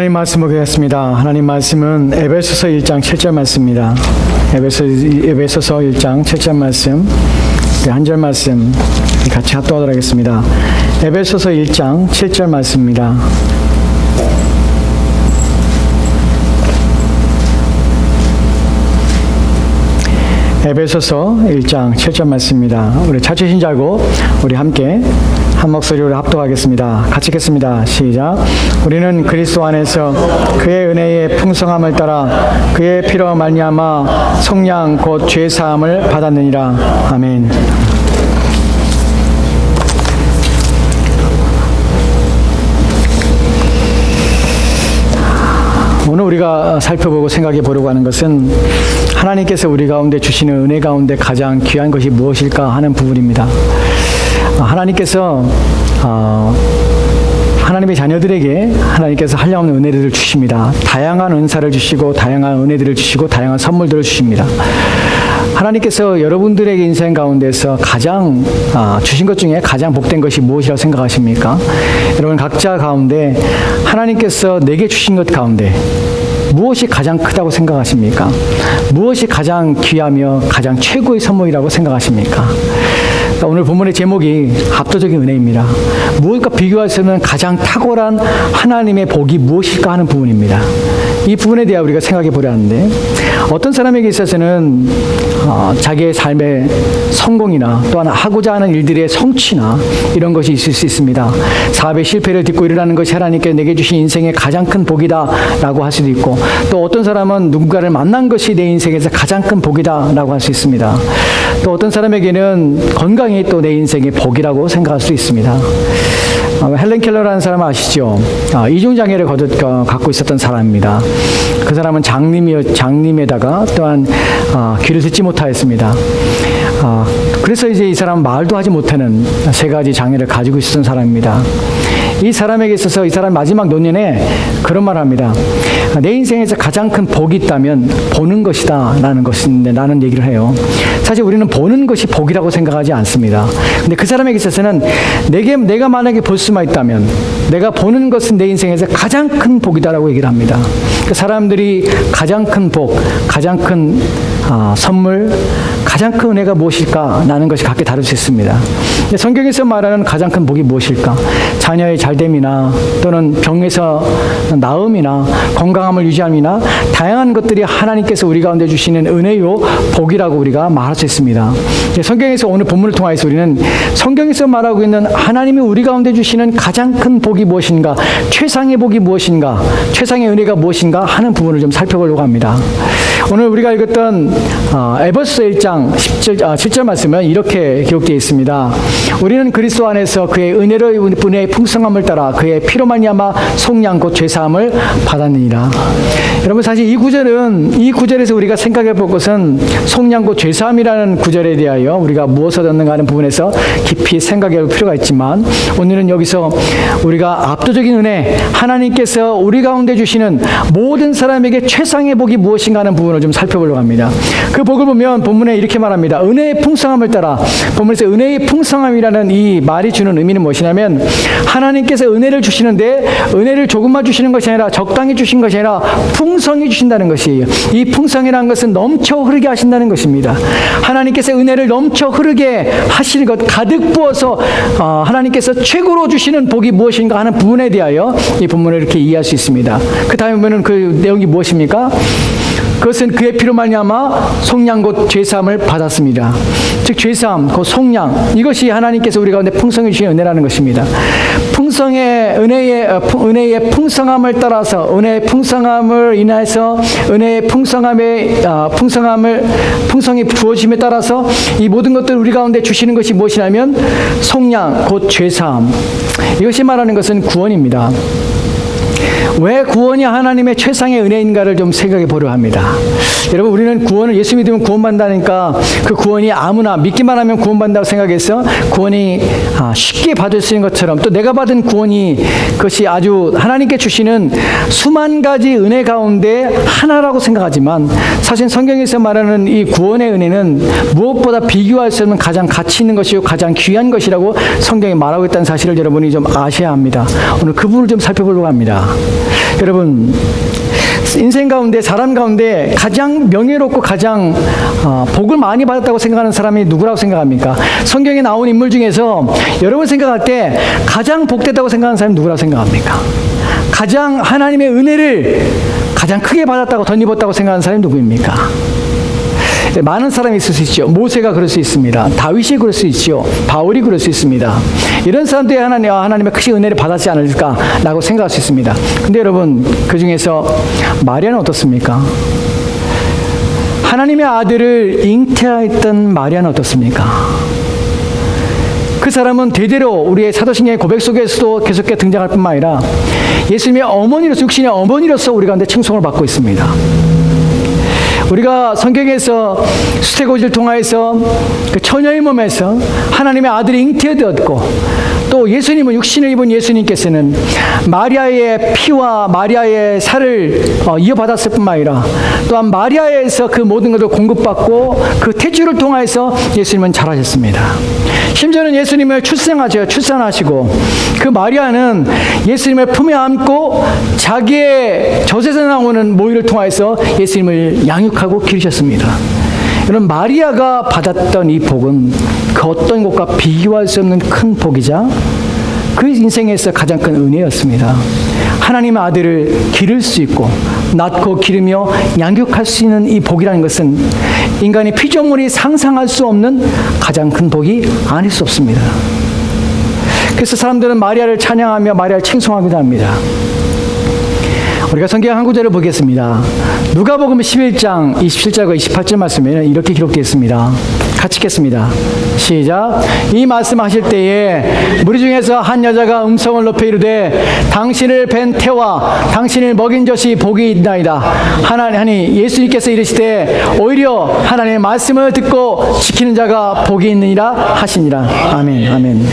하나님 말씀 보겠습니다. 하나님 말씀은 에베소서 1장 7절 말씀입니다. 에베소서 1장 7절 말씀, 한 절 말씀 같이 합독하도록 하겠습니다. 에베소서 1장 7절 말씀입니다. 에베소서 1장 7절 말씀입니다. 우리 찾으신 줄 알고 우리 함께 한 목소리로 합독하겠습니다. 같이 읽겠습니다. 시작. 우리는 그리스도 안에서 그의 은혜의 풍성함을 따라 그의 피로 말미암아 속량 곧 죄 사함을 받았느니라. 아멘. 오늘 우리가 살펴보고 생각해 보려고 하는 것은 하나님께서 우리 가운데 주시는 은혜 가운데 가장 귀한 것이 무엇일까 하는 부분입니다. 하나님께서 하나님의 자녀들에게 하나님께서 한량없는 은혜들을 주십니다. 다양한 은사를 주시고 다양한 은혜들을 주시고 다양한 선물들을 주십니다. 하나님께서 여러분들에게 인생 가운데서 가장 주신 것 중에 가장 복된 것이 무엇이라고 생각하십니까? 여러분 각자 가운데 하나님께서 내게 주신 것 가운데 무엇이 가장 크다고 생각하십니까? 무엇이 가장 귀하며 가장 최고의 선물이라고 생각하십니까? 오늘 본문의 제목이 압도적인 은혜입니다. 무엇과 비교할 수 없는 가장 탁월한 하나님의 복이 무엇일까 하는 부분입니다. 이 부분에 대해 우리가 생각해 보려 하는데, 어떤 사람에게 있어서는 자기의 삶의 성공이나 또한 하고자 하는 일들의 성취나 이런 것이 있을 수 있습니다. 사업의 실패를 딛고 일어나는 것이 하나님께 내게 주신 인생의 가장 큰 복이다라고 할 수도 있고, 또 어떤 사람은 누군가를 만난 것이 내 인생에서 가장 큰 복이다라고 할 수 있습니다. 또 어떤 사람에게는 건강이 또 내 인생의 복이라고 생각할 수 있습니다. 헬렌 켈러라는 사람 아시죠? 이중장애를 갖고 있었던 사람입니다. 그 사람은 장님에다가 또한 귀를 듣지 못하였습니다. 그래서 이제 이 사람은 말도 하지 못하는 세 가지 장애를 가지고 있었던 사람입니다. 이 사람에게 있어서 이 사람 마지막 노년에 그런 말을 합니다. 내 인생에서 가장 큰 복이 있다면 보는 것이다 라는 것인데, 라는 얘기를 해요. 사실 우리는 보는 것이 복이라고 생각하지 않습니다. 근데 그 사람에게 있어서는 내가 만약에 볼 수만 있다면 내가 보는 것은 내 인생에서 가장 큰 복이다라고 얘기를 합니다. 그 사람들이 가장 큰 복, 가장 큰 선물, 가장 큰 은혜가 무엇일까? 라는 것이 각기 다를 수 있습니다. 성경에서 말하는 가장 큰 복이 무엇일까? 자녀의 잘됨이나 또는 병에서 나음이나 건강함을 유지함이나 다양한 것들이 하나님께서 우리 가운데 주시는 은혜요 복이라고 우리가 말할 수 있습니다. 성경에서 오늘 본문을 통해서 우리는 성경에서 말하고 있는 하나님이 우리 가운데 주시는 가장 큰 복이 무엇인가, 최상의 복이 무엇인가, 최상의 은혜가 무엇인가 하는 부분을 좀 살펴보려고 합니다. 오늘 우리가 읽었던 에베소서 1장 7절 말씀은 이렇게 기록되어 있습니다. 우리는 그리스도 안에서 그의 은혜의 풍성함을 따라 그의 피로 말미암아 속량 곧 죄사함을 받았느니라. 여러분 사실 이 구절에서 우리가 생각해 볼 것은 속량 곧 죄사함이라는 구절에 대하여 우리가 무엇을 얻는가 하는 부분에서 깊이 생각해 볼 필요가 있지만, 오늘은 여기서 우리가 압도적인 은혜, 하나님께서 우리 가운데 주시는 모든 사람에게 최상의 복이 무엇인가 하는 부분을 좀 살펴보려고 합니다. 그 복을 보면 본문에 이렇게 말합니다. 은혜의 풍성함을 따라. 본문에서 은혜의 풍성함이라는 이 말이 주는 의미는 무엇이냐면, 하나님께서 은혜를 주시는데 은혜를 조금만 주시는 것이 아니라 적당히 주신 것이 아니라 풍성히 주신다는 것이에요. 이 풍성이라는 것은 넘쳐 흐르게 하신다는 것입니다. 하나님께서 은혜를 넘쳐 흐르게 하실 것, 가득 부어서 하나님께서 최고로 주시는 복이 무엇인가 하는 부분에 대하여 이 본문을 이렇게 이해할 수 있습니다. 그 다음에 보면 그 내용이 무엇입니까? 그것은 그의 피로 말미암아 속량 곧 죄사함을 받았습니다. 즉 죄사함 곧 속량, 이것이 하나님께서 우리 가운데 풍성히 주신 은혜라는 것입니다. 은혜의 풍성함을 따라서, 은혜의 풍성함을 인하여서 은혜의 풍성이 주어짐에 따라서 이 모든 것들 우리 가운데 주시는 것이 무엇이냐면 속량 곧 죄사함. 이것이 말하는 것은 구원입니다. 왜 구원이 하나님의 최상의 은혜인가를 좀 생각해 보려 합니다. 여러분, 우리는 구원을, 예수 믿으면 구원받는다니까 그 구원이 아무나 믿기만 하면 구원받는다고 생각해서 구원이 쉽게 받을 수 있는 것처럼, 또 내가 받은 구원이 그것이 아주 하나님께 주시는 수만 가지 은혜 가운데 하나라고 생각하지만, 사실 성경에서 말하는 이 구원의 은혜는 무엇보다 비교할 수 없는 가장 가치 있는 것이고 가장 귀한 것이라고 성경이 말하고 있다는 사실을 여러분이 좀 아셔야 합니다. 오늘 그 부분을 좀 살펴보려고 합니다. 여러분, 인생 가운데, 사람 가운데 가장 명예롭고 가장 복을 많이 받았다고 생각하는 사람이 누구라고 생각합니까? 성경에 나온 인물 중에서 여러분 생각할 때 가장 복됐다고 생각하는 사람이 누구라고 생각합니까? 가장 하나님의 은혜를 가장 크게 받았다고, 덧입었다고 생각하는 사람이 누구입니까? 많은 사람이 있을 수 있죠. 모세가 그럴 수 있습니다. 다윗이 그럴 수 있죠. 바울이 그럴 수 있습니다. 이런 사람들이 하나님의 크신 은혜를 받았지 않을까라고 생각할 수 있습니다. 근데 여러분, 그 중에서 마리아는 어떻습니까? 하나님의 아들을 잉태하였던 마리아는 어떻습니까? 그 사람은 대대로 우리의 사도신경의 고백 속에서도 계속해 등장할 뿐만 아니라 예수님의 어머니로서, 육신의 어머니로서 우리 가운데 칭송을 받고 있습니다. 우리가 성경에서 수태고지를 통하여서 그 처녀의 몸에서 하나님의 아들이 잉태되었고, 또 예수님은, 육신을 입은 예수님께서는 마리아의 피와 마리아의 살을 이어받았을 뿐만 아니라 또한 마리아에서 그 모든 것을 공급받고 그 태주를 통하여서 예수님은 자라셨습니다. 심지어는 예수님을 출산하시고 그 마리아는 예수님을 품에 안고 자기의 젖에서 나오는 모유를 통하여서 예수님을 양육하고 기르셨습니다. 여러분, 마리아가 받았던 이 복은 그 어떤 것과 비교할 수 없는 큰 복이자 그 인생에서 가장 큰 은혜였습니다. 하나님의 아들을 기를 수 있고 낳고 기르며 양육할 수 있는 이 복이라는 것은 인간의 피조물이 상상할 수 없는 가장 큰 복이 아닐 수 없습니다. 그래서 사람들은 마리아를 찬양하며 마리아를 칭송하기도 합니다. 우리가 성경 한 구절을 보겠습니다. 누가복음 11장 27절과 28절 말씀에는 이렇게 기록되어 있습니다. 같이 읽겠습니다. 시작. 이 말씀하실 때에 무리 중에서 한 여자가 음성을 높여 이르되 당신을 뵌 태와 당신을 먹인 젖이 복이 있나이다. 하니 예수님께서 이르시되 오히려 하나님의 말씀을 듣고 지키는 자가 복이 있느니라 하시니라. 아멘. 아멘.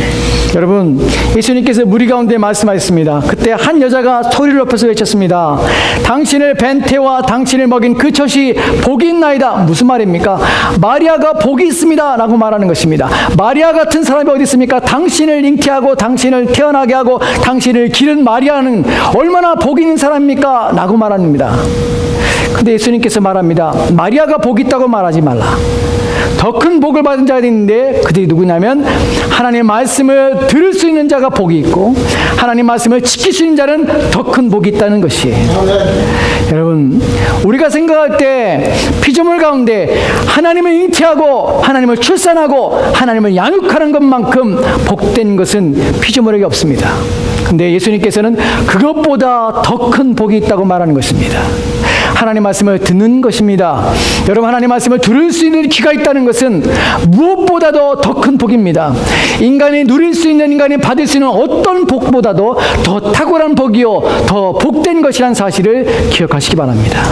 여러분, 예수님께서 무리 가운데 말씀하셨습니다. 그때 한 여자가 소리를 높여서 외쳤습니다. 당신을 뵌 태와 당신을 먹인 그 젖이 복이 있나이다. 무슨 말입니까? 마리아가 복이 있습니다 라고 말하는 것입니다. 마리아 같은 사람이 어디 있습니까? 당신을 잉태하고 당신을 태어나게 하고 당신을 기른 마리아는 얼마나 복이 있는 사람입니까? 라고 말합니다. 근데 예수님께서 말합니다. 마리아가 복이 있다고 말하지 말라. 더 큰 복을 받은 자가 있는데 그들이 누구냐면 하나님의 말씀을 들을 수 있는 자가 복이 있고 하나님의 말씀을 지킬 수 있는 자는 더 큰 복이 있다는 것이에요. 여러분, 우리가 생각할 때 피조물 가운데 하나님을 잉태하고 하나님을 출산하고 하나님을 양육하는 것만큼 복된 것은 피조물에게 없습니다. 근데 예수님께서는 그것보다 더 큰 복이 있다고 말하는 것입니다. 하나님 말씀을 듣는 것입니다. 여러분, 하나님 말씀을 들을 수 있는 귀가 있다는 것은 무엇보다도 더 큰 복입니다. 인간이 누릴 수 있는, 인간이 받을 수 있는 어떤 복보다도 더 탁월한 복이요 더 복된 것이라는 사실을 기억하시기 바랍니다.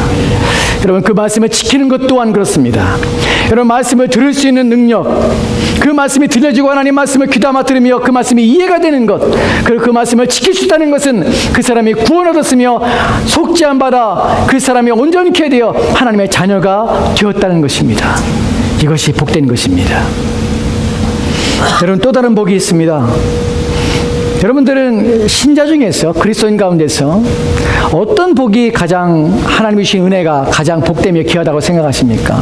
여러분, 그 말씀을 지키는 것 또한 그렇습니다. 여러분, 말씀을 들을 수 있는 능력, 그 말씀이 들려지고 하나님 말씀을 귀담아 들으며 그 말씀이 이해가 되는 것, 그리고 그 말씀을 지킬 수 있다는 것은 그 사람이 구원 얻었으며 속죄함 받아 그 사람이 온전케 되어 하나님의 자녀가 되었다는 것입니다. 이것이 복된 것입니다. 여러분, 또 다른 복이 있습니다. 여러분들은 신자 중에서, 그리스도인 가운데서 어떤 복이 가장 하나님이 주신 은혜가 가장 복되며 귀하다고 생각하십니까?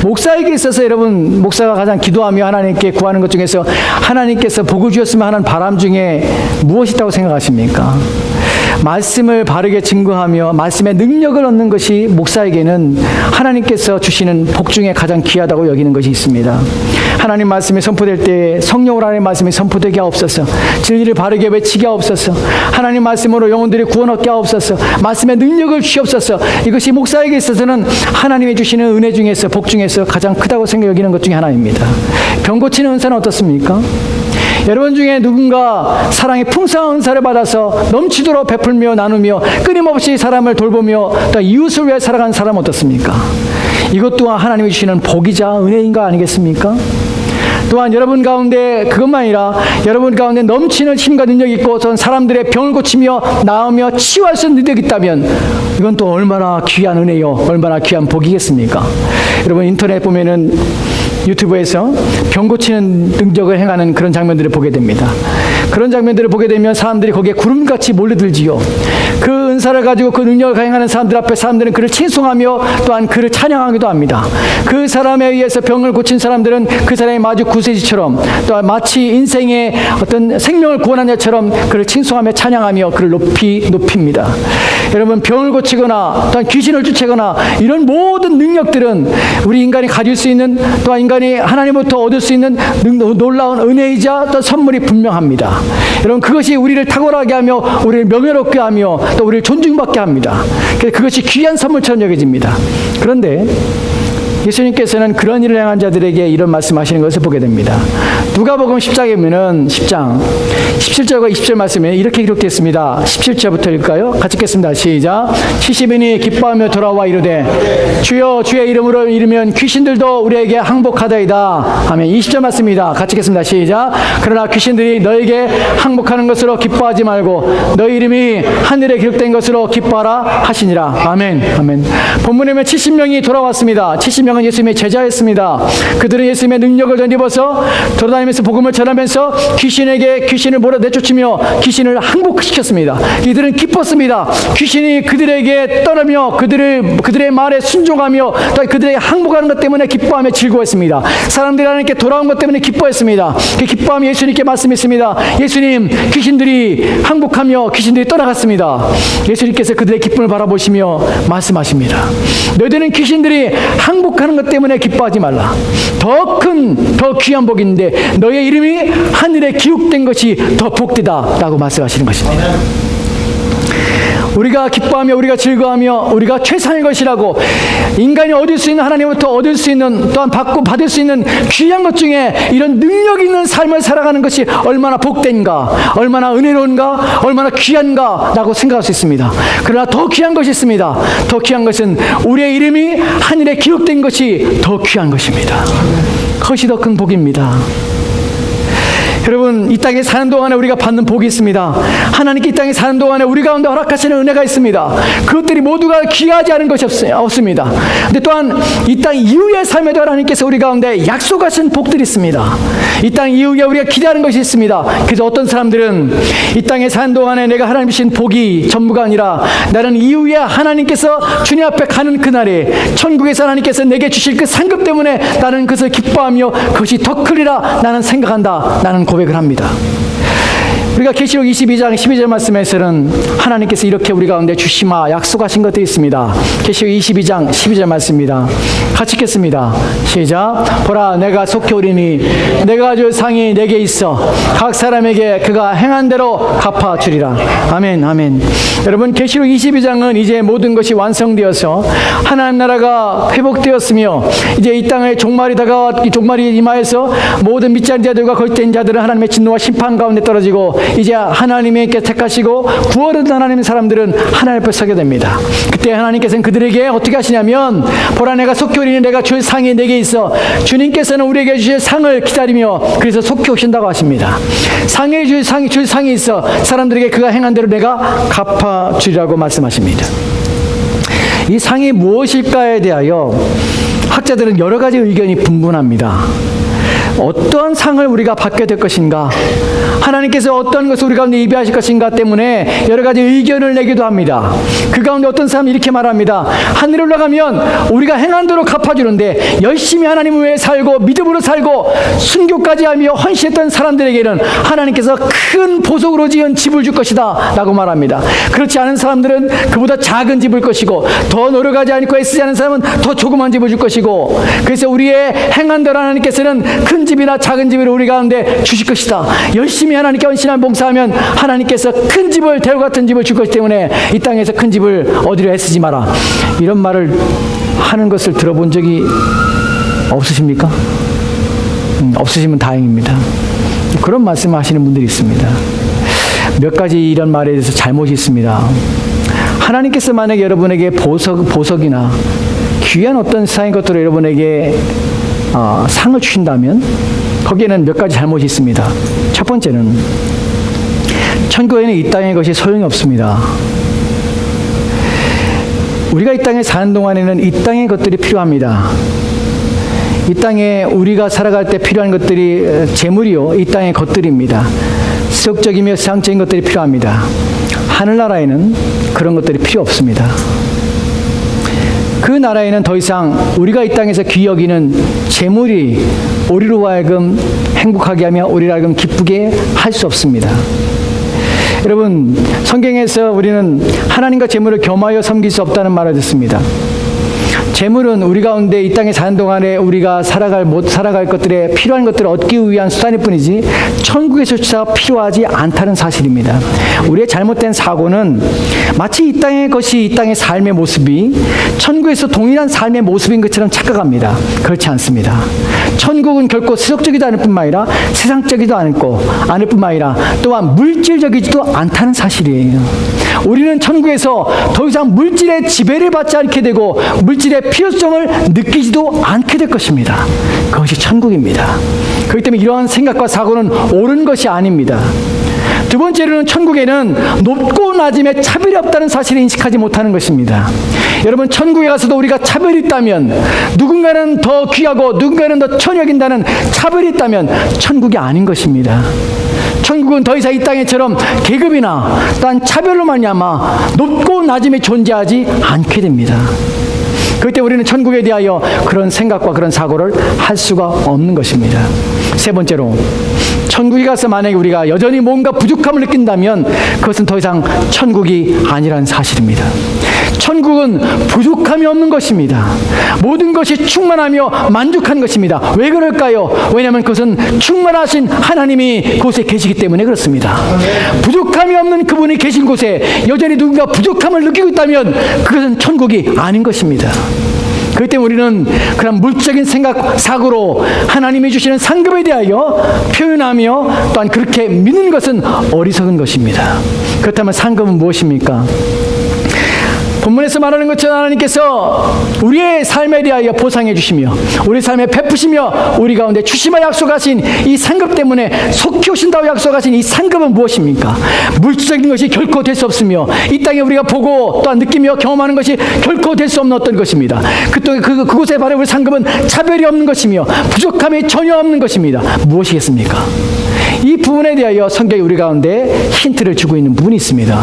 목사에게 있어서 여러분, 목사가 가장 기도하며 하나님께 구하는 것 중에서 하나님께서 복을 주셨으면 하는 바람 중에 무엇이 있다고 생각하십니까? 말씀을 바르게 증거하며 말씀의 능력을 얻는 것이 목사에게는 하나님께서 주시는 복 중에 가장 귀하다고 여기는 것이 있습니다. 하나님 말씀이 선포될 때 성령으로 하나님 말씀이 선포되게 하옵소서. 진리를 바르게 외치게 하옵소서. 하나님 말씀으로 영혼들이 구원 얻게 하옵소서. 말씀의 능력을 주시옵소서. 이것이 목사에게 있어서는 하나님이 주시는 은혜 중에서, 복 중에서 가장 크다고 여기는 것 중에 하나입니다. 병 고치는 은사는 어떻습니까? 여러분 중에 누군가 사랑의 풍성한 은사를 받아서 넘치도록 베풀며 나누며 끊임없이 사람을 돌보며 또 이웃을 위해 살아가는 사람은 어떻습니까? 이것 또한 하나님이 주시는 복이자 은혜인 거 아니겠습니까? 또한 여러분 가운데 그것만 아니라 여러분 가운데 넘치는 힘과 능력이 있고 전 사람들의 병을 고치며 나으며 치유할 수 있는 능력이 있다면 이건 또 얼마나 귀한 은혜요, 얼마나 귀한 복이겠습니까? 여러분, 인터넷 보면은 유튜브에서 병 고치는 능력을 행하는 그런 장면들을 보게 됩니다. 그런 장면들을 보게 되면 사람들이 거기에 구름같이 몰려들지요. 그 은사를 가지고 그 능력을 행하는 사람들 앞에 사람들은 그를 칭송하며 또한 그를 찬양하기도 합니다. 그 사람에 의해서 병을 고친 사람들은 그 사람이 마주 구세주처럼 또한 마치 인생의 어떤 생명을 구원한 자처럼 그를 칭송하며 찬양하며 그를 높입니다. 여러분, 병을 고치거나 또한 귀신을 쫓아거나 이런 모든 능력들은 우리 인간이 가질 수 있는, 또한 인간이 하나님부터 얻을 수 있는 놀라운 은혜이자 또 선물이 분명합니다. 여러분, 그것이 우리를 탁월하게 하며 우리를 명예롭게 하며 또 우리를 존중받게 합니다. 그것이 귀한 선물처럼 여겨집니다. 그런데 예수님께서는 그런 일을 행한 자들에게 이런 말씀하시는 것을 보게 됩니다. 누가복음 10장에 보면은 10장 17절과 20절 말씀에 이렇게 기록되어 있습니다. 17절부터 읽을까요? 같이 읽겠습니다. 시작. 70인이 기뻐하며 돌아와 이르되 주여 주의 이름으로 이르면 귀신들도 우리에게 항복하다이다 하며 20절 말씀입니다. 같이 읽겠습니다. 시작. 그러나 귀신들이 너에게 항복하는 것으로 기뻐하지 말고 너희 이름이 하늘에 기록된 것으로 기뻐하라 하시니라. 아멘. 아멘. 본문에 보면 70명이 돌아왔습니다. 70명은 예수님의 제자였습니다. 그들은 예수님의 능력을 덧입어서 돌아다니면서 복음을 전하면서 귀신에게 귀신을 몰아내쫓으며 귀신을 항복시켰습니다. 이들은 기뻤습니다. 귀신이 그들에게 떠나며 그들의 말에 순종하며 또 그들에게 항복하는 것 때문에 기뻐하며 즐거워했습니다. 사람들이 하나님께 돌아온 것 때문에 기뻐했습니다. 그 기뻐하며 예수님께 말씀했습니다. 예수님, 귀신들이 항복하며 귀신들이 떠나갔습니다. 예수님께서 그들의 기쁨을 바라보시며 말씀하십니다. 너희들은 귀신들이 항복하는 것 때문에 기뻐하지 말라. 더 귀한 복이 있는데 너의 이름이 하늘에 기록된 것이 더 복되다 라고 말씀하시는 것입니다. 우리가 기뻐하며 우리가 즐거워하며 우리가 최상의 것이라고 인간이 얻을 수 있는, 하나님부터 얻을 수 있는, 또한 받을 수 있는 귀한 것 중에 이런 능력 있는 삶을 살아가는 것이 얼마나 복된가, 얼마나 은혜로운가, 얼마나 귀한가 라고 생각할 수 있습니다. 그러나 더 귀한 것이 있습니다. 더 귀한 것은 우리의 이름이 하늘에 기록된 것이 더 귀한 것입니다. 그것이 더 큰 복입니다. 여러분, 이 땅에 사는 동안에 우리가 받는 복이 있습니다. 하나님께 이 땅에 사는 동안에 우리 가운데 허락하시는 은혜가 있습니다. 그것들이 모두가 귀하지 않은 것이 없습니다. 근데 또한 이 땅 이후의 삶에도 하나님께서 우리 가운데 약속하신 복들이 있습니다. 이 땅 이후에 우리가 기대하는 것이 있습니다. 그래서 어떤 사람들은 이 땅에 사는 동안에 내가 하나님 주신 복이 전부가 아니라 나는 이후에 하나님께서 주님 앞에 가는 그날에 천국에서 하나님께서 내게 주실 그 상급 때문에 나는 그것을 기뻐하며 그것이 더 크리라 나는 생각한다. 나는 고백을 합니다. 우리가 계시록 22장 12절 말씀에서는 하나님께서 이렇게 우리 가운데 주시마 약속하신 것들이 있습니다. 계시록 22장 12절 말씀입니다. 같이 읽겠습니다. 시작. 보라, 내가 속히 오리니 내가 줄 상이 내게 있어 각 사람에게 그가 행한 대로 갚아주리라. 아멘. 아멘. 여러분, 계시록 22장은 이제 모든 것이 완성되어서 하나님 나라가 회복되었으며 이제 이 땅에 종말이 임하여서 모든 밑자리 자들과 거짓된 자들은 하나님의 진노와 심판 가운데 떨어지고 이제 하나님께 택하시고 구원을 하나님의 사람들은 하나님 앞에 서게 됩니다. 그때 하나님께서는 그들에게 어떻게 하시냐면 보라, 내가 속히 오리니 내가 줄 상이 내게 있어 주님께서는 우리에게 주실 상을 기다리며 그래서 속히 오신다고 하십니다. 줄 상이 있어 사람들에게 그가 행한 대로 내가 갚아주리라고 말씀하십니다. 이 상이 무엇일까에 대하여 학자들은 여러 가지 의견이 분분합니다. 어떠한 상을 우리가 받게 될 것인가, 하나님께서 어떤 것을 우리 가운데 예비하실 것인가 때문에 여러 가지 의견을 내기도 합니다. 그 가운데 어떤 사람이 이렇게 말합니다. 하늘에 올라가면 우리가 행한 대로 갚아주는데 열심히 하나님을 위해 살고 믿음으로 살고 순교까지 하며 헌신했던 사람들에게는 하나님께서 큰 보석으로 지은 집을 줄 것이다 라고 말합니다. 그렇지 않은 사람들은 그보다 작은 집을 것이고 더 노력하지 않고 애쓰지 않은 사람은 더 조그만 집을 줄 것이고, 그래서 우리의 행한 대로 하나님께서는 큰 집이나 작은 집을 우리 가운데 주실 것이다. 열심히 하나님께 헌신한 봉사하면 하나님께서 큰 집을, 대우 같은 집을 줄 것이기 때문에 이 땅에서 큰 집을 얻으려 애쓰지 마라. 이런 말을 하는 것을 들어본 적이 없으십니까? 없으시면 다행입니다. 그런 말씀을 하시는 분들이 있습니다. 몇 가지 이런 말에 대해서 잘못이 있습니다. 하나님께서 만약에 여러분에게 보석이나 귀한 어떤 세상의 것들을 여러분에게 상을 주신다면 거기에는 몇 가지 잘못이 있습니다. 첫 번째는 천국에는 이 땅의 것이 소용이 없습니다. 우리가 이 땅에 사는 동안에는 이 땅의 것들이 필요합니다. 이 땅에 우리가 살아갈 때 필요한 것들이 재물이요, 이 땅의 것들입니다. 세속적이며 세상적인 것들이 필요합니다. 하늘나라에는 그런 것들이 필요 없습니다. 그 나라에는 더 이상 우리가 이 땅에서 귀히 여기는 재물이 우리로 하여금 행복하게 하며 우리로 하여금 기쁘게 할 수 없습니다. 여러분, 성경에서 우리는 하나님과 재물을 겸하여 섬길 수 없다는 말을 듣습니다. 재물은 우리 가운데 이 땅에 사는 동안에 우리가 살아갈 것들에 필요한 것들을 얻기 위한 수단일 뿐이지 천국에서조차 필요하지 않다는 사실입니다. 우리의 잘못된 사고는 마치 이 땅의 것이 이 땅의 삶의 모습이 천국에서 동일한 삶의 모습인 것처럼 착각합니다. 그렇지 않습니다. 천국은 결코 세속적이도 않을 뿐만 아니라 세상적이도 않을 뿐만 아니라 또한 물질적이지도 않다는 사실이에요. 우리는 천국에서 더 이상 물질의 지배를 받지 않게 되고 물질의 필요성을 느끼지도 않게 될 것입니다. 그것이 천국입니다. 그렇기 때문에 이러한 생각과 사고는 옳은 것이 아닙니다. 두 번째로는 천국에는 높고 낮음의 차별이 없다는 사실을 인식하지 못하는 것입니다. 여러분, 천국에 가서도 우리가 차별이 있다면, 누군가는 더 귀하고 누군가는 더 천여긴다는 차별이 있다면 천국이 아닌 것입니다. 천국은 더 이상 이 땅에처럼 계급이나 또한 차별로 말미암아 높고 낮음이 존재하지 않게 됩니다. 그렇기 때문에 우리는 천국에 대하여 그런 생각과 그런 사고를 할 수가 없는 것입니다. 세 번째로, 천국에 가서 만약에 우리가 여전히 뭔가 부족함을 느낀다면 그것은 더 이상 천국이 아니라는 사실입니다. 천국은 부족함이 없는 것입니다. 모든 것이 충만하며 만족한 것입니다. 왜 그럴까요? 왜냐하면 그것은 충만하신 하나님이 그곳에 계시기 때문에 그렇습니다. 부족함이 없는 그분이 계신 곳에 여전히 누군가 부족함을 느끼고 있다면 그것은 천국이 아닌 것입니다. 그렇기 때문에 우리는 그런 물질적인 생각, 사고로 하나님이 주시는 상급에 대하여 표현하며 또한 그렇게 믿는 것은 어리석은 것입니다. 그렇다면 상급은 무엇입니까? 본문에서 말하는 것처럼 하나님께서 우리의 삶에 대하여 보상해 주시며 우리 삶에 베푸시며 우리 가운데 주시마 약속하신 이 상급 때문에 속히 오신다고 약속하신 이 상급은 무엇입니까? 물질적인 것이 결코 될 수 없으며 이 땅에 우리가 보고 또한 느끼며 경험하는 것이 결코 될 수 없는 어떤 것입니다. 그곳에 바로 우리 상급은 차별이 없는 것이며 부족함이 전혀 없는 것입니다. 무엇이겠습니까? 이 부분에 대하여 성경이 우리 가운데 힌트를 주고 있는 부분이 있습니다.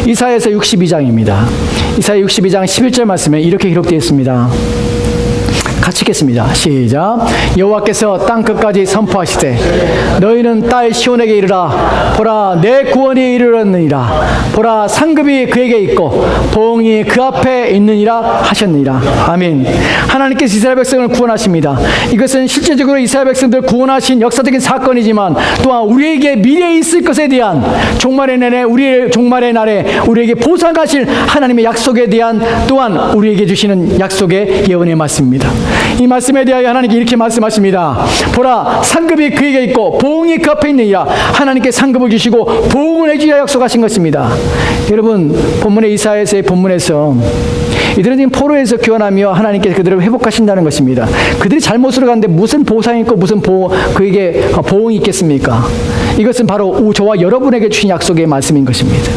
이사야서 62장입니다. 이사야 62장 11절 말씀에 이렇게 기록되어 있습니다. 같이 읽겠습니다. 시작. 여호와께서 땅끝까지 선포하시되 너희는 딸 시온에게 이르라. 보라, 내 구원이 이르렀느니라. 보라, 상급이 그에게 있고 보응이 그 앞에 있느니라 하셨느니라. 아멘. 하나님께서 이스라엘 백성을 구원하십니다. 이것은 실제적으로 이스라엘 백성들 구원하신 역사적인 사건이지만 또한 우리에게 미래에 있을 것에 대한 종말의 날에 우리에게 보상하실 하나님의 약속에 대한 또한 우리에게 주시는 약속의 예언의 말씀입니다. 이 말씀에 대하여 하나님께 이렇게 말씀하십니다. 보라, 상급이 그에게 있고 보응이 그 앞에 있느니라. 하나님께 상급을 주시고 보응을 해주려 약속하신 것입니다. 여러분, 본문의 이사야서의 본문에서 이들은 지금 포로에서 귀환하며 하나님께서 그들을 회복하신다는 것입니다. 그들이 잘못으로 갔는데 무슨 보상이 있고 무슨 그에게 보응이 있겠습니까? 이것은 바로 저와 여러분에게 주신 약속의 말씀인 것입니다.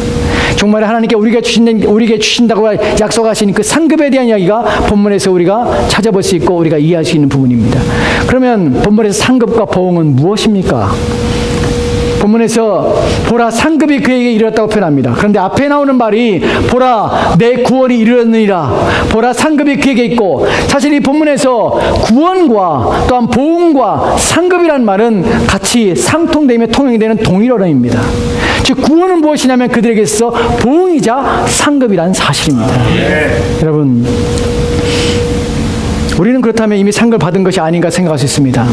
정말 하나님께 우리에게 주신다고 약속하신 그 상급에 대한 이야기가 본문에서 우리가 찾아볼 수 있고 우리가 이해할 수 있는 부분입니다. 그러면 본문에서 상급과 보응은 무엇입니까? 본문에서 보라, 상급이 그에게 이르렀다고 표현합니다. 그런데 앞에 나오는 말이 보라, 내 구원이 이르렀느니라. 보라, 상급이 그에게 있고, 사실 이 본문에서 구원과 또한 보응과 상급이라는 말은 같이 상통되며 통용이 되는 동일 언어입니다. 즉 구원은 무엇이냐면 그들에게 있어 보응이자 상급이라는 사실입니다. 여러분, 우리는 그렇다면 이미 상급을 받은 것이 아닌가 생각할 수 있습니다.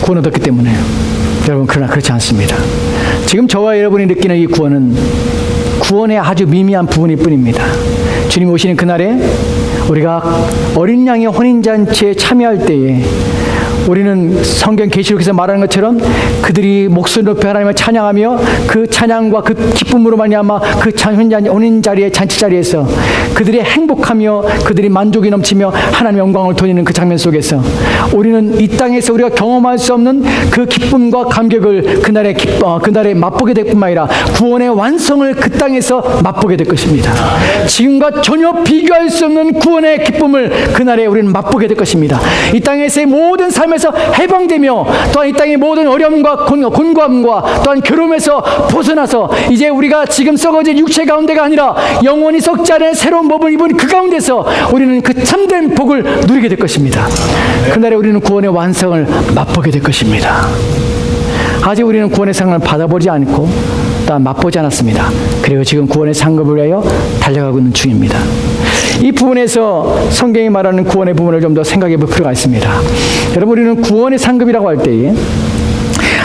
구원을 얻었기 때문에. 여러분, 그러나 그렇지 않습니다. 지금 저와 여러분이 느끼는 이 구원은 구원의 아주 미미한 부분일 뿐입니다. 주님 오시는 그날에 우리가 어린 양의 혼인잔치에 참여할 때에 우리는 성경 계시록에서 말하는 것처럼 그들이 목소리 높여 하나님을 찬양하며 그 찬양과 그 기쁨으로 말미암아 그 혼인 자리에, 잔치 자리에서 그들이 행복하며 그들이 만족이 넘치며 하나님의 영광을 돌리는 그 장면 속에서 우리는 이 땅에서 우리가 경험할 수 없는 그 기쁨과 감격을 그날에 맛보게 될 뿐만 아니라 구원의 완성을 그 땅에서 맛보게 될 것입니다. 지금과 전혀 비교할 수 없는 구원의 기쁨을 그날에 우리는 맛보게 될 것입니다. 이 땅에서의 모든 삶의 고통에서 해방되며 또한 이 땅의 모든 어려움과 곤고함과 또한 괴로움에서 벗어나서 이제 우리가 지금 썩어진 육체 가운데가 아니라 영원히 썩지 않은 새로운 몸을 입은 그 가운데서 우리는 그 참된 복을 누리게 될 것입니다. 그날에 우리는 구원의 완성을 맛보게 될 것입니다. 아직 우리는 구원의 상을 받아보지 않고 또한 맛보지 않았습니다. 그리고 지금 구원의 상급을 위하여 달려가고 있는 중입니다. 이 부분에서 성경이 말하는 구원의 부분을 좀 더 생각해 볼 필요가 있습니다. 여러분, 우리는 구원의 상급이라고 할 때에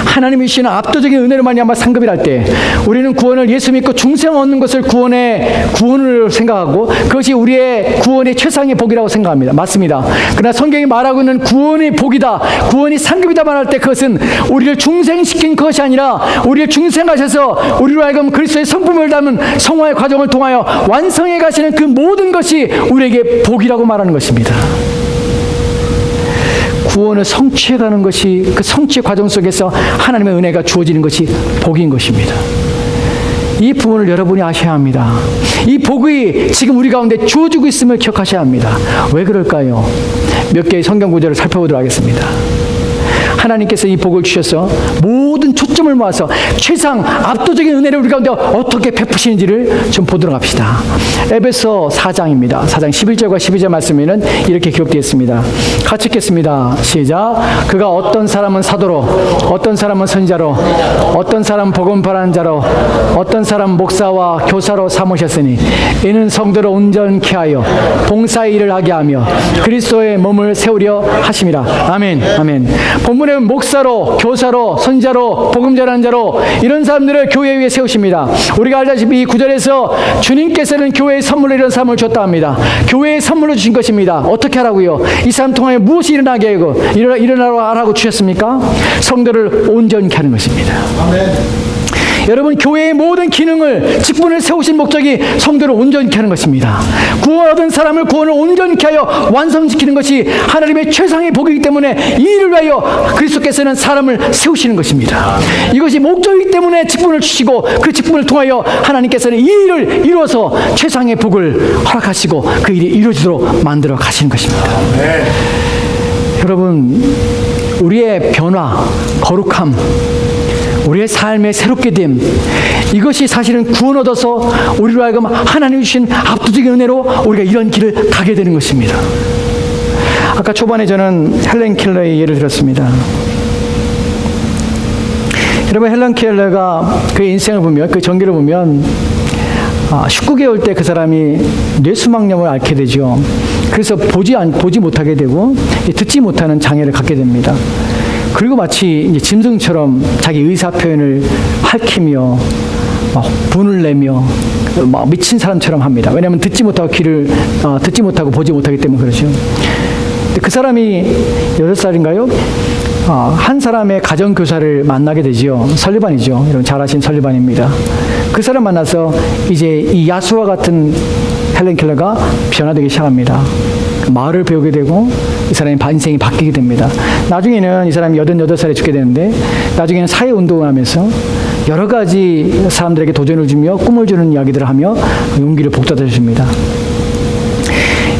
하나님이 주시는 압도적인 은혜로 말미암아 상급이랄 때 우리는 구원을 예수 믿고 중생 얻는 것을 구원을 생각하고 그것이 우리의 구원의 최상의 복이라고 생각합니다. 맞습니다. 그러나 성경이 말하고 있는 구원의 복이다, 구원이 상급이다 말할 때 그것은 우리를 중생시킨 것이 아니라 우리를 중생하셔서 우리로 하여금 그리스도의 성품을 담은 성화의 과정을 통하여 완성해 가시는 그 모든 것이 우리에게 복이라고 말하는 것입니다. 구원을 성취해가는 것이 그 성취 과정 속에서 하나님의 은혜가 주어지는 것이 복인 것입니다. 이 부분을 여러분이 아셔야 합니다. 이 복이 지금 우리 가운데 주어지고 있음을 기억하셔야 합니다. 왜 그럴까요? 몇 개의 성경 구절을 살펴보도록 하겠습니다. 하나님께서 이 복을 주셔서 모든 초점을 모아서 최상 압도적인 은혜를 우리 가운데 어떻게 베푸시는지를 좀 보도록 합시다. 에베소 4장입니다. 4장 11절과 12절 말씀에는 이렇게 기록되어 있습니다. 같이 읽겠습니다. 시작. 그가 어떤 사람은 사도로, 어떤 사람은 선지자로, 어떤 사람은 복음 전하는 자로, 어떤 사람은 목사와 교사로 삼으셨으니 이는 성도를 온전케 하여 봉사의 일을 하게 하며 그리스도의 몸을 세우려 하심이라. 아멘. 아멘. 본문에 목사로, 교사로, 선지자로, 복음 전하는 자로 이런 사람들을 교회 위에 세우십니다. 우리가 알다시피 이 구절에서 주님께서는 교회의 선물로 이런 사람을 줬다 합니다. 교회의 선물로 주신 것입니다. 어떻게 하라고요? 이 사람 통하여 무엇이 일어나게 하고 일어나라고 주셨습니까? 성도를 온전케 하는 것입니다. 아멘. 여러분, 교회의 모든 기능을, 직분을 세우신 목적이 성도를 온전케 하는 것입니다. 구원 얻은 사람을 구원을 온전케 하여 완성시키는 것이 하나님의 최상의 복이기 때문에 이 일을 위하여 그리스도께서는 사람을 세우시는 것입니다. 이것이 목적이기 때문에 직분을 주시고 그 직분을 통하여 하나님께서는 이 일을 이루어서 최상의 복을 허락하시고 그 일이 이루어지도록 만들어 가시는 것입니다. 네. 여러분, 우리의 변화, 거룩함, 우리의 삶의 새롭게 됨, 이것이 사실은 구원 얻어서 우리로 하여금 하나님이 주신 압도적인 은혜로 우리가 이런 길을 가게 되는 것입니다. 아까 초반에 저는 헬렌 켈러의 예를 들었습니다. 여러분, 헬렌 켈러가 그의 인생을 보면, 그 전기를 보면 19개월 때 그 사람이 뇌수막염을 앓게 되죠. 그래서 보지 못하게 되고 듣지 못하는 장애를 갖게 됩니다. 그리고 마치 이제 짐승처럼 자기 의사 표현을 핥히며 분을 내며 미친 사람처럼 합니다. 왜냐하면 듣지 못하고 보지 못하기 때문에 그러죠. 그 사람이 8살인가요? 한 사람의 가정교사를 만나게 되죠. 설리반이죠. 여러분 잘 아신 설리반입니다. 그 사람 만나서 이제 이 야수와 같은 헬렌 켈러가 변화되기 시작합니다. 마을을 배우게 되고 이 사람의 인생이 바뀌게 됩니다. 나중에는 이 사람이 88살에 죽게 되는데 나중에는 사회운동을 하면서 여러 가지 사람들에게 도전을 주며 꿈을 주는 이야기들을 하며 용기를 북돋아 주십니다.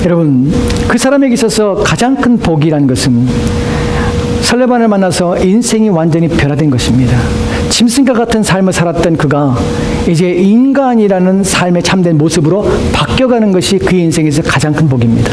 여러분, 그 사람에게 있어서 가장 큰 복이라는 것은 설레반을 만나서 인생이 완전히 변화된 것입니다. 짐승과 같은 삶을 살았던 그가 이제 인간이라는 삶의 참된 모습으로 바뀌어가는 것이 그의 인생에서 가장 큰 복입니다.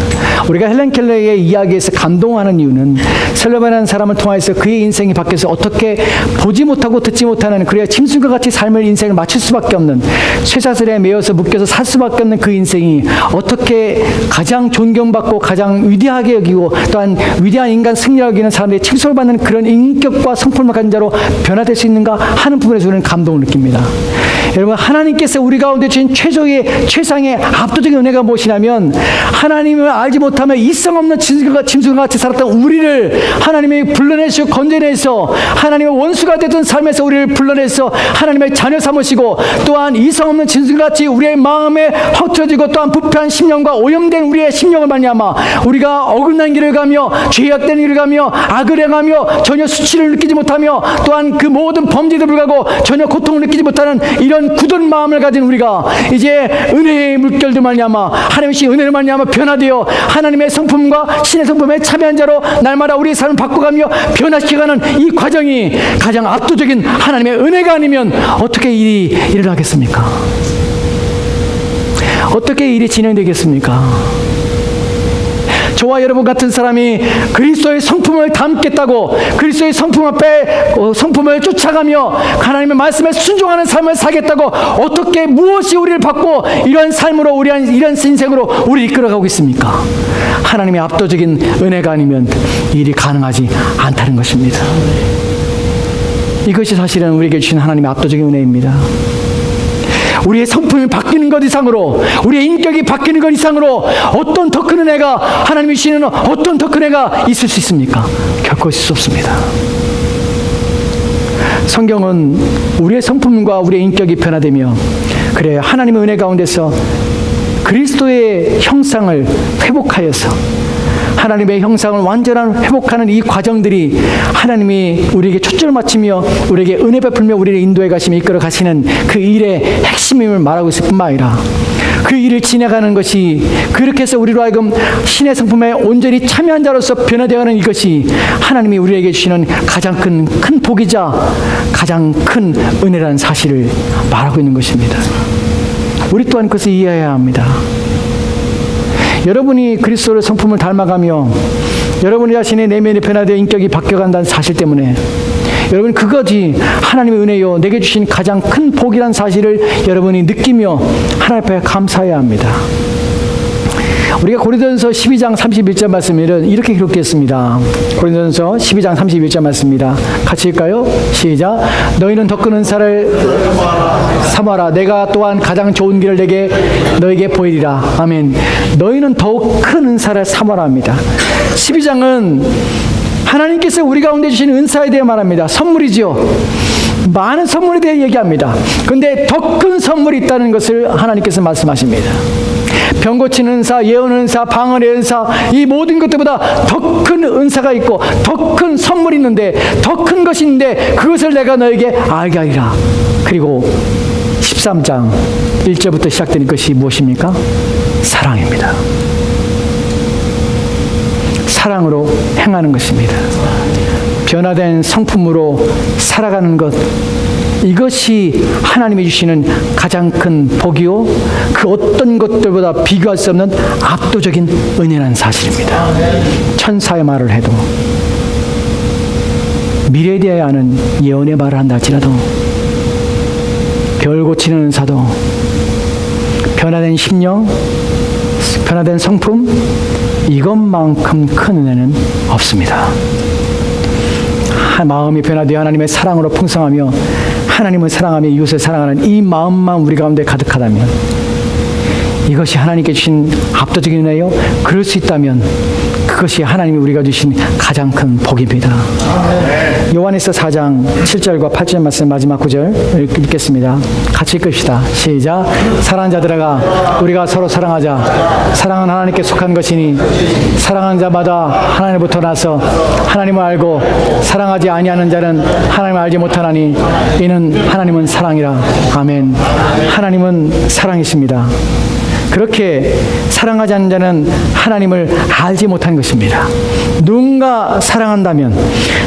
우리가 헬렌 켈러의 이야기에서 감동하는 이유는 설레반이라는 사람을 통해서 그의 인생이 바뀌어서 어떻게 보지 못하고 듣지 못하는, 그래야 짐승과 같이 삶을 인생을 마칠 수밖에 없는, 쇠사슬에 매여서 묶여서 살 수밖에 없는 그 인생이 어떻게 가장 존경받고 가장 위대하게 여기고 또한 위대한 인간 승리라고 여기는 사람들의 칭송을 받는 그런 인격과 성품을 가진 자로 변화될 수 있는가 하는 부분에서 우리는 감동을 느낍니다. 여러분, 하나님께서 우리 가운데 주신 최상의 압도적인 은혜가 무엇이냐면, 하나님을 알지 못하며 이성 없는 짐승과 같이 살았던 우리를 하나님이 불러내시고 건져내서 하나님의 원수가 되던 삶에서 우리를 불러내서 하나님의 자녀 삼으시고, 또한 이성 없는 짐승같이 우리의 마음에 허투러지고 또한 부패한 심령과 오염된 우리의 심령을 말미암아 우리가 어긋난 길을 가며 죄악된 길을 가며 악을 행하며 전혀 수치를 느끼지 못하며 또한 그 모든 범죄에도 불구하고 전혀 고통을 느끼지 못하는 이런 이런 굳은 마음을 가진 우리가 이제 은혜의 물결도 말미암아 하나님의 신 은혜를 말미암아 변화되어 하나님의 성품과 신의 성품에 참여한 자로 날마다 우리의 삶을 바꿔가며 변화시켜가는 이 과정이 가장 압도적인 하나님의 은혜가 아니면 어떻게 일이 일어나겠습니까? 어떻게 일이 진행되겠습니까? 저와 여러분 같은 사람이 그리스도의 성품을 담겠다고 그리스도의 성품 앞에 성품을 쫓아가며 하나님의 말씀에 순종하는 삶을 살겠다고 어떻게 무엇이 우리를 바꿔 이런 삶으로 이런 인생으로 우리를 이끌어가고 있습니까? 하나님의 압도적인 은혜가 아니면 일이 가능하지 않다는 것입니다. 이것이 사실은 우리에게 주신 하나님의 압도적인 은혜입니다. 우리의 성품이 바뀌는 것 이상으로 우리의 인격이 바뀌는 것 이상으로 어떤 더 큰 은혜가 하나님이 주시는 어떤 더 큰 은혜가 있을 수 있습니까? 결코 있을 수 없습니다. 성경은 우리의 성품과 우리의 인격이 변화되며 그래 하나님의 은혜 가운데서 그리스도의 형상을 회복하여서 하나님의 형상을 완전한 회복하는 이 과정들이 하나님이 우리에게 초점을 맞추며 우리에게 은혜 베풀며 우리를 인도해 가시며 이끌어 가시는 그 일의 핵심임을 말하고 있을 뿐만 아니라 그 일을 지나가는 것이 그렇게 해서 우리로 하여금 신의 성품에 온전히 참여한 자로서 변화되어가는 이것이 하나님이 우리에게 주시는 가장 큰 복이자 가장 큰 은혜라는 사실을 말하고 있는 것입니다. 우리 또한 그것을 이해해야 합니다. 여러분이 그리스도의 성품을 닮아가며 여러분 자신의 내면이 변화되어 인격이 바뀌어간다는 사실 때문에 여러분 그것이 하나님의 은혜요 내게 주신 가장 큰 복이라는 사실을 여러분이 느끼며 하나님 앞에 감사해야 합니다. 우리가 고린도전서 12장 31절 말씀을 이렇게 기록했습니다. 고린도전서 12장 31절 말씀입니다. 같이 읽을까요? 시작. 너희는 더 큰 은사를 삼아라. 내가 또한 가장 좋은 길을 너에게 보이리라. 아멘. 너희는 더욱 큰 은사를 삼아라 합니다. 12장은 하나님께서 우리 가운데 주신 은사에 대해 말합니다. 선물이죠. 많은 선물에 대해 얘기합니다. 그런데 더 큰 선물이 있다는 것을 하나님께서 말씀하십니다. 병 고치는 은사, 예언 은사, 방언의 은사, 이 모든 것들보다 더 큰 은사가 있고 더 큰 선물이 있는데 더 큰 것이 있는데 그것을 내가 너에게 알게 하리라. 그리고 13장 1절부터 시작되는 것이 무엇입니까? 사랑입니다. 사랑으로 행하는 것입니다. 변화된 성품으로 살아가는 것, 이것이 하나님이 주시는 가장 큰 복이요 그 어떤 것들보다 비교할 수 없는 압도적인 은혜라는 사실입니다. 천사의 말을 해도 미래에 대하여 아는 예언의 말을 한다 할지라도 별 고치는 은사도 변화된 심령, 변화된 성품, 이것만큼 큰 은혜는 없습니다. 마음이 변화되어 하나님의 사랑으로 풍성하며 하나님을 사랑하며 이웃을 사랑하는 이 마음만 우리 가운데 가득하다면 이것이 하나님께 주신 압도적인 은혜요. 그럴 수 있다면 그것이 하나님이 우리가 주신 가장 큰 복입니다. 요한에서 4장 7절과 8절 말씀 마지막 구절 읽겠습니다. 같이 읽읍시다. 시작. 사랑하는 자들아 우리가 서로 사랑하자. 사랑은 하나님께 속한 것이니 사랑하는 자마다 하나님부터 나서 하나님을 알고 사랑하지 아니하는 자는 하나님을 알지 못하나니 이는 하나님은 사랑이라. 아멘. 하나님은 사랑이십니다. 그렇게 사랑하지 않는 자는 하나님을 알지 못한 것입니다. 누군가 사랑한다면,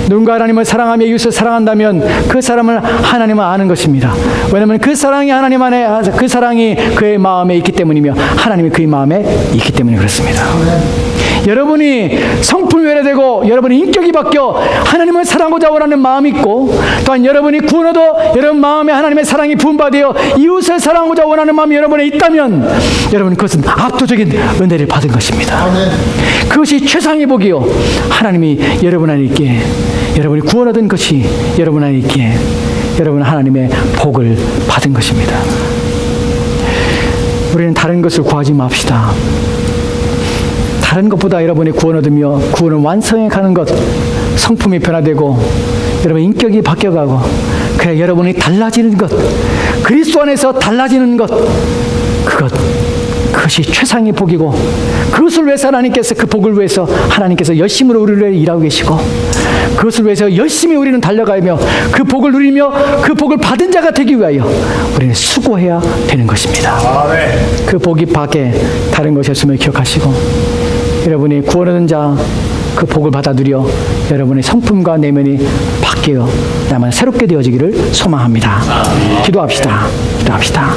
누군가 하나님을 사랑하며 이웃을 사랑한다면 그 사람을 하나님을 아는 것입니다. 왜냐하면 그 사랑이 하나님 안에, 그 사랑이 그의 마음에 있기 때문이며 하나님이 그의 마음에 있기 때문에 그렇습니다. 여러분이 성품이 변화되고 여러분의 인격이 바뀌어 하나님을 사랑하고자 원하는 마음이 있고 또한 여러분이 구원 얻어 여러분 마음에 하나님의 사랑이 부음받아 이웃을 사랑하고자 원하는 마음이 여러분에 있다면 여러분 그것은 압도적인 은혜를 받은 것입니다. 그것이 최상의 복이요 하나님이 여러분 안에 있기에 여러분이 구원 얻은 것이 여러분 안에 있기에 여러분 하나님의 복을 받은 것입니다. 우리는 다른 것을 구하지 맙시다. 다른 것보다 여러분이 구원 얻으며 구원을 완성해 가는 것, 성품이 변화되고 여러분 인격이 바뀌어가고 그래 여러분이 달라지는 것, 그리스도 안에서 달라지는 것, 그것이 최상의 복이고 그것을 위해서 하나님께서 그 복을 위해서 하나님께서 열심으로 우리를 일하고 계시고 그것을 위해서 열심히 우리는 달려가며 그 복을 누리며 그 복을 받은 자가 되기 위하여 우리는 수고해야 되는 것입니다. 그 복이 밖에 다른 것이 없음을 기억하시고 여러분이 구원 얻은 자 그 복을 받아 누려 여러분의 성품과 내면이 바뀌어 나만 새롭게 되어지기를 소망합니다. 기도합시다. 기도합시다.